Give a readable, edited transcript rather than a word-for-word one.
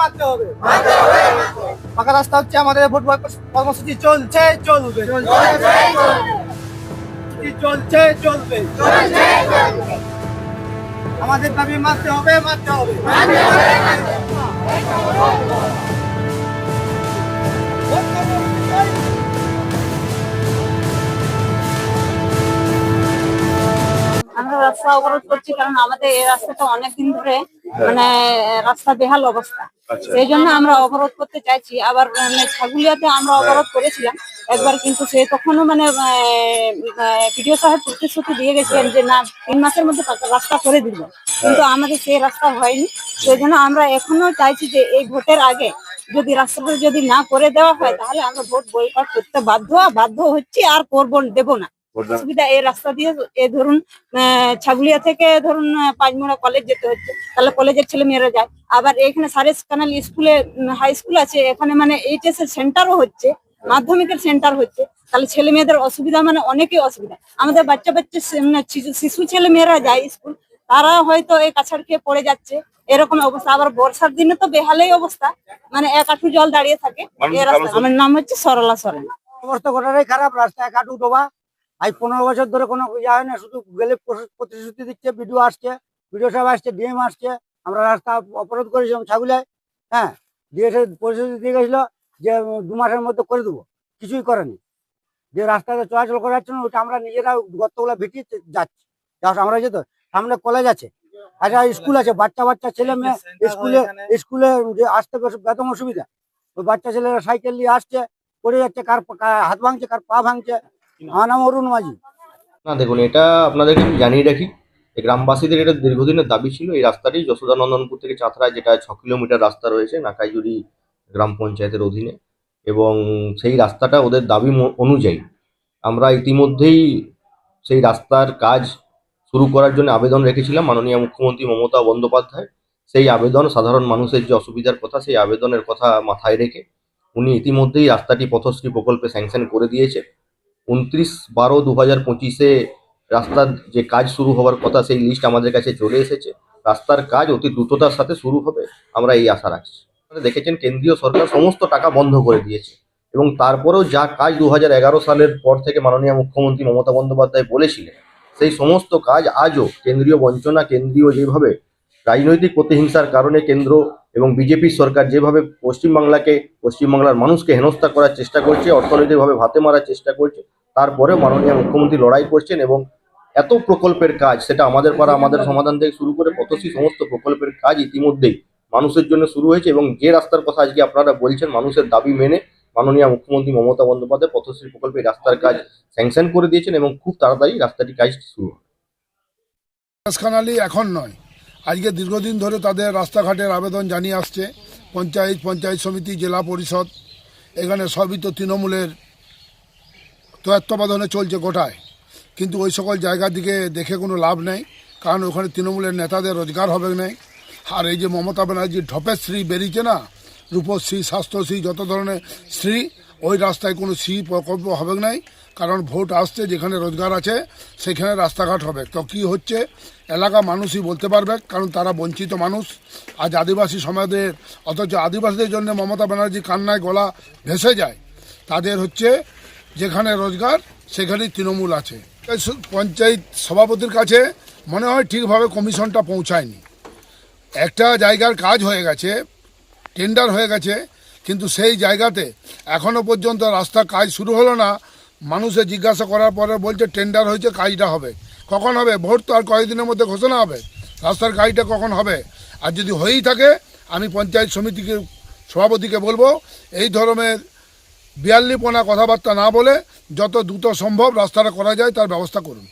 মানতে হবে। পাকা রাস্তা হচ্ছে আমাদের ভোট কর্মসূচি চলছে চলবে, চলবে। আমাদের দাবি মানতে হবে। আমরা রাস্তা অবরোধ করছি কারণ আমাদের এই রাস্তাটা অনেকদিন ধরে মানে রাস্তা বেহাল অবস্থা। সেই জন্য আমরা অবরোধ করতে চাইছি। আবার ছাগুলিয়াতে আমরা অবরোধ করেছিলাম একবার, কিন্তু সে তখনও মানে পিডিও সাহেব প্রতিশ্রুতি দিয়ে গেছিলেন যে না 3 মাসের মধ্যে রাস্তা করে দিব, কিন্তু আমাদের সেই রাস্তা হয়নি। সেই জন্য আমরা এখনো চাইছি যে এই ভোটের আগে যদি রাস্তাটা যদি না করে দেওয়া হয় তাহলে আমরা ভোট বয়কট করতে বাধ্য হচ্ছি, আর দেব না। অসুবিধা এই রাস্তা দিয়ে এই ধরুন ছাগুলিয়া থেকে ধরুন পাঁচমোড়া কলেজ যেতে হচ্ছে, তাহলে কলেজের ছেলে মেয়েরা যায়। আবার এখানে সারেস কানাল স্কুলে হাই স্কুল আছে, এখানে মানে এইচএস এর সেন্টারও হচ্ছে, মাধ্যমিকের সেন্টার হচ্ছে, তাহলে ছেলে মেয়েদের অসুবিধা মানে অনেকই অসুবিধা। আমাদের বাচ্চা শিশু ছেলে মেয়েরা যায় স্কুল, তারা হয়তো এই কাছাড় খেয়ে পড়ে যাচ্ছে, এরকম অবস্থা। আবার বর্ষার দিনে তো বেহালেই অবস্থা, মানে 1 হাঁটু জল দাঁড়িয়ে থাকে এই রাস্তা। আমার নাম হচ্ছে সরলা সরেন। অবস্থা গোটাটাই খারাপ, রাস্তা 1 হাঁটু ডোবা। আজ 15 বছর ধরে কোনো ইয়া হয় না, শুধু গেলে প্রতিশ্রুতি দিচ্ছে। বিডিও আসছে, বিডিও সাহেব আসছে, ডিএম আসছে। আমরা রাস্তা অবরোধ করেছিলাম ছাগুলায়, হ্যাঁ, দিয়ে প্রতিশ্রুতি দিয়ে গেছিল যে 2 মাসের মধ্যে করে দেবো, কিছুই করেনি। যে রাস্তাতে চলাচল করা যাচ্ছে না, ওটা আমরা নিজেরা গর্তগুলা ভিটিয়ে যাচ্ছি। আমরা যেত সামনে কলেজ আছে, আচ্ছা স্কুল আছে, বাচ্চা ছেলে মেয়ে স্কুলে যে আসতে বেতন অসুবিধা। ওই বাচ্চা ছেলেরা সাইকেল নিয়ে আসছে, পড়ে যাচ্ছে, কার হাত ভাঙছে, কার পা ভাঙছে। আমার নাম অরুণ মাঝি। না দেখুন, এটা আপনাদেরকে আমি জানিয়ে রাখি, এই গ্রামবাসীদের এটা দীর্ঘদিনের দাবি ছিল। এই রাস্তাটি যশোদানন্দনপুর থেকে চাঁথড়া, যেটা 6 কিলোমিটার রাস্তা রয়েছে নাকাইজুড়ি গ্রাম পঞ্চায়েতের অধীনে, এবং সেই রাস্তাটা ওদের দাবি অনুযায়ী আমরা ইতিমধ্যেই সেই রাস্তার কাজ শুরু করার জন্য আবেদন রেখেছিলাম মাননীয় মুখ্যমন্ত্রী মমতা বন্দ্যোপাধ্যায়। সেই আবেদন, সাধারণ মানুষের যে অসুবিধার কথা, সেই আবেদনের কথা মাথায় রেখে উনি ইতিমধ্যেই রাস্তাটি পথশ্রী প্রকল্পে স্যাংশন করে দিয়েছে। 29/12/2025 রাস্তার যে কাজ শুরু হওয়ার কথা, সেই লিস্ট আমাদের কাছে চলে এসেছে। রাস্তার কাজ অতি দ্রুততার সাথে শুরু হবে, আমরা এই আশা রাখছি। আপনারা দেখেছেন কেন্দ্রীয় সরকার সমস্ত টাকা বন্ধ করে দিয়েছে, এবং তারপরেও যা কাজ 2011 সালের পর থেকে মাননীয় মুখ্যমন্ত্রী মমতা বন্দ্যোপাধ্যায় বলেছিলেন, সেই সমস্ত কাজ আজও কেন্দ্রীয় বঞ্চনা, কেন্দ্রীয় যেভাবে রাজনৈতিক প্রতিহিংসার কারণে কেন্দ্র এবং বিজেপির সরকার যেভাবে পশ্চিমবাংলার মানুষকে হেনস্থা করার চেষ্টা করছে, অর্থনৈতিকভাবে ভাতে মারার চেষ্টা করছে, তারপরেও মাননীয় মুখ্যমন্ত্রী লড়াই করছেন। এবং এত প্রকল্পের কাজ, সেটা আমাদের পাড়া আমাদের সমাধান থেকে শুরু করে পথশ্রী সমস্ত প্রকল্পের কাজ ইতিমধ্যেই মানুষের জন্য শুরু হয়েছে। এবং যে রাস্তার কথা আজকে আপনারা বলছেন, মানুষের দাবি মেনে মাননীয় মুখ্যমন্ত্রী মমতা বন্দ্যোপাধ্যায় পথশ্রী প্রকল্পে রাস্তার কাজ স্যাংশন করে দিয়েছেন, এবং খুব তাড়াতাড়ি রাস্তাটি কাজ শুরু হবে। খানালি এখন নয়, আজকে দীর্ঘদিন ধরে তাদের রাস্তাঘাটের আবেদন জানিয়ে আসছে। পঞ্চায়েত সমিতি, জেলা পরিষদ, এখানে সবই তো তৃণমূলের তত্ত্বাবধানে চলছে গোটায়। কিন্তু ওই সকল জায়গার দিকে দেখে কোনো লাভ নেই, কারণ ওখানে তৃণমূলের নেতাদের রোজগার হবে না। আর এই যে মমতা ব্যানার্জির ঢপের শ্রী বেরিয়েছে না, রূপশ্রী, স্বাস্থ্যশ্রী, যত ধরনের শ্রী, ওই রাস্তায় কোনো শ্রী প্রকল্প হবে নাই। কারণ ভোট আসছে, যেখানে রোজগার আছে সেখানে রাস্তাঘাট হবে। তো কী হচ্ছে এলাকা মানুষই বলতে পারবে, কারণ তারা বঞ্চিত মানুষ। আজ আদিবাসী সমাজের, অথচ আদিবাসীদের জন্য মমতা ব্যানার্জি কান্নায় গলা ভেসে যায়। তাদের হচ্ছে যেখানে রোজগার সেখানেই তৃণমূল আছে। পঞ্চায়েত সভাপতির কাছে মনে হয় ঠিকভাবে কমিশনটা পৌঁছায়নি। একটা জায়গার কাজ হয়ে গেছে, টেন্ডার হয়ে গেছে, কিন্তু সেই জায়গাতে এখনও পর্যন্ত রাস্তার কাজ শুরু হলো না। মানুষের জিজ্ঞাসা করার পরে বলছে টেন্ডার হয়েছে, কাজটা হবে। কখন হবে? ভোট তো আর কয়েকদিনের মধ্যে ঘোষণা হবে, রাস্তার কাজটা কখন হবে? আর যদি হয়েই থাকে, আমি পঞ্চায়েত সমিতিকে সভাপতিকে বলবো এই ধরনের বিয়াল্লিপনা কথাবার্তা না বলে যত দ্রুত সম্ভব রাস্তাটা করা যায় তার ব্যবস্থা করুন।